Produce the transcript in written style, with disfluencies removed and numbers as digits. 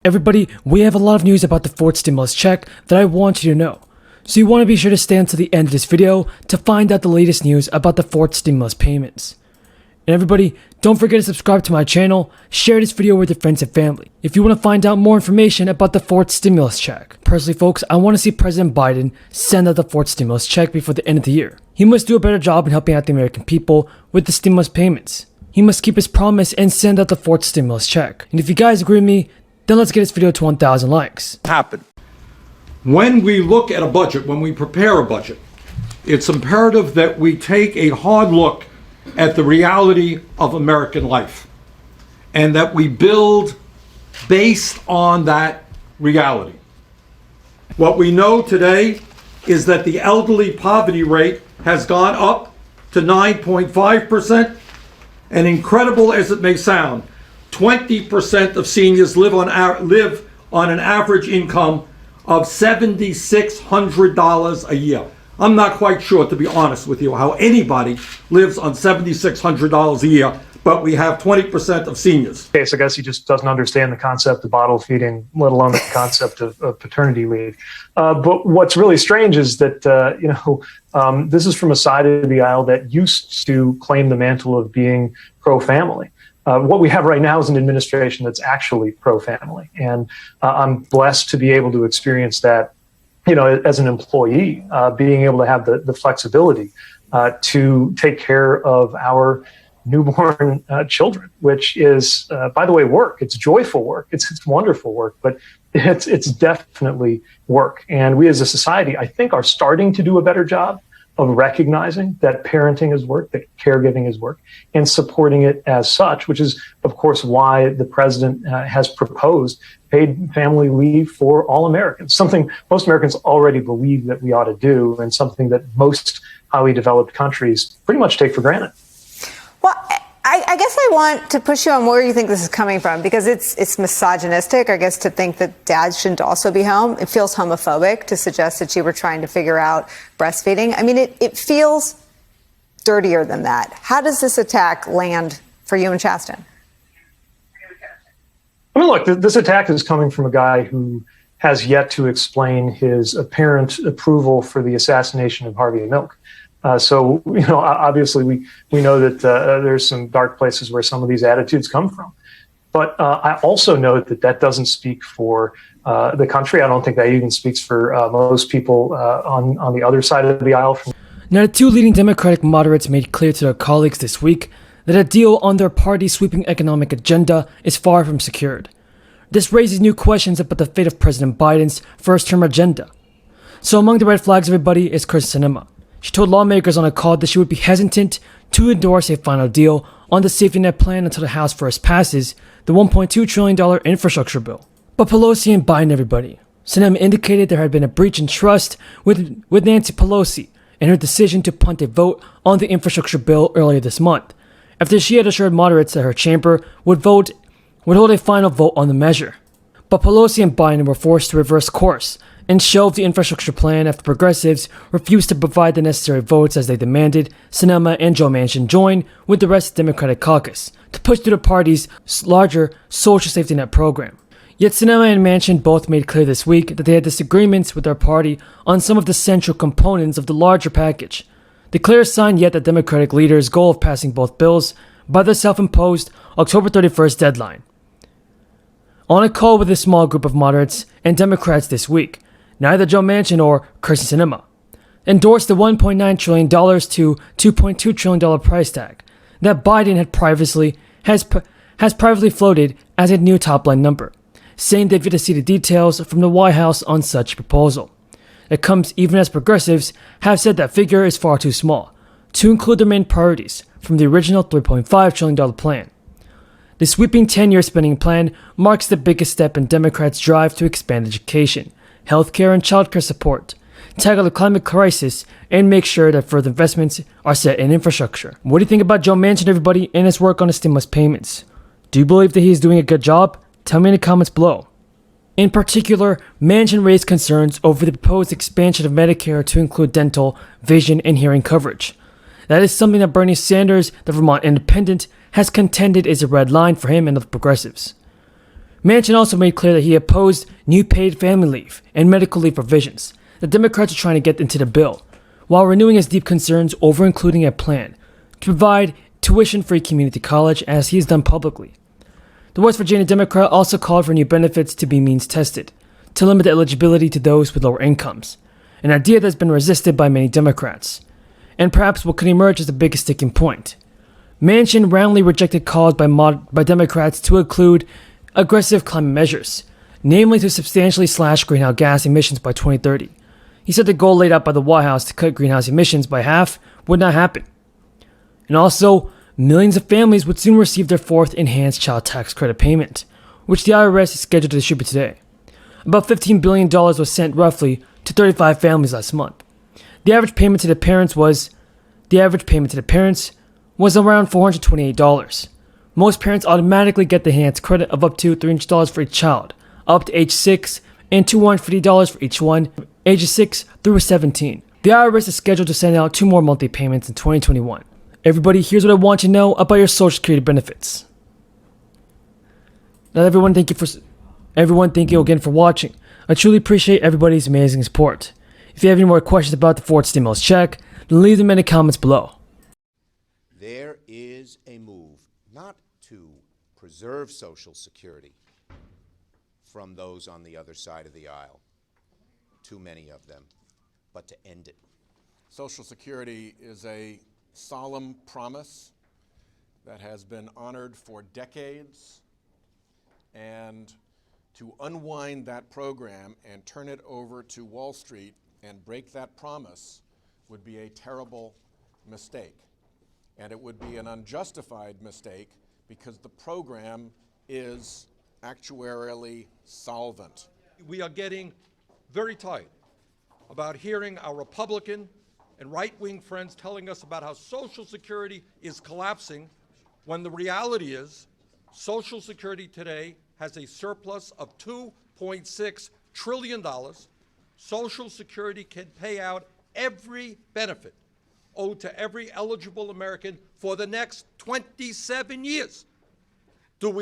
Everybody, we have a lot of news about the fourth stimulus check that I want you to know. So you want to be sure to stay until the end of this video to find out the latest news about the fourth stimulus payments. And everybody, don't forget to subscribe to my channel, share this video with your friends and family if you want to find out more information about the fourth stimulus check. Personally folks, I want to see President Biden send out the fourth stimulus check before the end of the year. He must do a better job in helping out the American people with the stimulus payments. He must keep his promise and send out the fourth stimulus check. And if you guys agree with me, then let's get this video to 1,000 likes. Happen. When we look at a budget, when we prepare a budget, it's imperative that we take a hard look at the reality of American life and that we build based on that reality. What we know today is that the elderly poverty rate has gone up to 9.5%, and incredible as it may sound, 20% of seniors live on an average income of $7,600 a year. I'm not quite sure, to be honest with you, how anybody lives on $7,600 a year, but we have 20% of seniors. Okay, so I guess he just doesn't understand the concept of bottle feeding, let alone the concept of paternity leave. But what's really strange is that, this is from a side of the aisle that used to claim the mantle of being pro-family. What we have right now is an administration that's actually pro-family. And I'm blessed to be able to experience that, as an employee, being able to have the flexibility to take care of our newborn children, which is, by the way, work. It's joyful work. It's wonderful work, but it's definitely work. And we as a society, I think, are starting to do a better job of recognizing that parenting is work, that caregiving is work, and supporting it as such, which is, of course, why the president has proposed paid family leave for all Americans, something most Americans already believe that we ought to do, and something that most highly developed countries pretty much take for granted. Well, I guess I want to push you on where you think this is coming from, because it's misogynistic, I guess, to think that dads shouldn't also be home. It feels homophobic to suggest that you were trying to figure out breastfeeding. I mean, it feels dirtier than that. How does this attack land for you and Chasten? I mean, look, this attack is coming from a guy who has yet to explain his apparent approval for the assassination of Harvey Milk. So, obviously we know that there's some dark places where some of these attitudes come from. But I also note that doesn't speak for the country. I don't think that even speaks for most people on the other side of the aisle. Now, the two leading Democratic moderates made clear to their colleagues this week that a deal on their party's sweeping economic agenda is far from secured. This raises new questions about the fate of President Biden's first-term agenda. So among the red flags, everybody, is Kyrsten Sinema. She told lawmakers on a call that she would be hesitant to endorse a final deal on the safety net plan until the House first passes the $1.2 trillion infrastructure bill. But Pelosi and Biden, everybody. Sinema indicated there had been a breach in trust with Nancy Pelosi and her decision to punt a vote on the infrastructure bill earlier this month, after she had assured moderates that her chamber would hold a final vote on the measure. But Pelosi and Biden were forced to reverse course and shelved the infrastructure plan after progressives refused to provide the necessary votes as they demanded Sinema and Joe Manchin join with the rest of the Democratic caucus to push through the party's larger social safety net program. Yet Sinema and Manchin both made clear this week that they had disagreements with their party on some of the central components of the larger package. The clearest sign yet that Democratic leaders' goal of passing both bills by the self-imposed October 31st deadline. On a call with a small group of moderates and Democrats this week, neither Joe Manchin or Kyrsten Sinema endorsed the $1.9 trillion to $2.2 trillion price tag that Biden has privately floated as a new top-line number, saying they've yet to see the details from the White House on such proposal. It comes even as progressives have said that figure is far too small to include their main priorities from the original $3.5 trillion plan. The sweeping 10-year spending plan marks the biggest step in Democrats' drive to expand education, healthcare and childcare support, tackle the climate crisis, and make sure that further investments are set in infrastructure. What do you think about Joe Manchin, everybody, and his work on the stimulus payments? Do you believe that he is doing a good job? Tell me in the comments below. In particular, Manchin raised concerns over the proposed expansion of Medicare to include dental, vision, and hearing coverage. That is something that Bernie Sanders, the Vermont Independent, has contended is a red line for him and the progressives. Manchin also made clear that he opposed new paid family leave and medical leave provisions that Democrats are trying to get into the bill, while renewing his deep concerns over including a plan to provide tuition-free community college, as he has done publicly. The West Virginia Democrat also called for new benefits to be means-tested, to limit the eligibility to those with lower incomes, an idea that's been resisted by many Democrats, and perhaps what could emerge as the biggest sticking point. Manchin roundly rejected calls by Democrats to include aggressive climate measures, namely to substantially slash greenhouse gas emissions by 2030. He said the goal laid out by the White House to cut greenhouse emissions by half would not happen. And also, millions of families would soon receive their fourth enhanced child tax credit payment, which the IRS is scheduled to distribute today. About $15 billion was sent roughly to 35 families last month. The average payment to the parents was around $428. Most parents automatically get the enhanced credit of up to $300 for each child, up to age 6, and $250 for each one, ages 6 through 17. The IRS is scheduled to send out 2 more monthly payments in 2021. Everybody, here's what I want you to know about your Social Security benefits. Now, everyone, thank you again for watching. I truly appreciate everybody's amazing support. If you have any more questions about the fourth stimulus check, then leave them in the comments below. There is a move not to preserve Social Security from those on the other side of the aisle, too many of them, but to end it. Social Security is a solemn promise that has been honored for decades, and to unwind that program and turn it over to Wall Street and break that promise would be a terrible mistake. And it would be an unjustified mistake because the program is actuarially solvent. We are getting very tired about hearing our Republican and right-wing friends telling us about how Social Security is collapsing, when the reality is Social Security today has a surplus of $2.6 trillion. Social Security can pay out every benefit owed to every eligible American for the next 27 years. Do we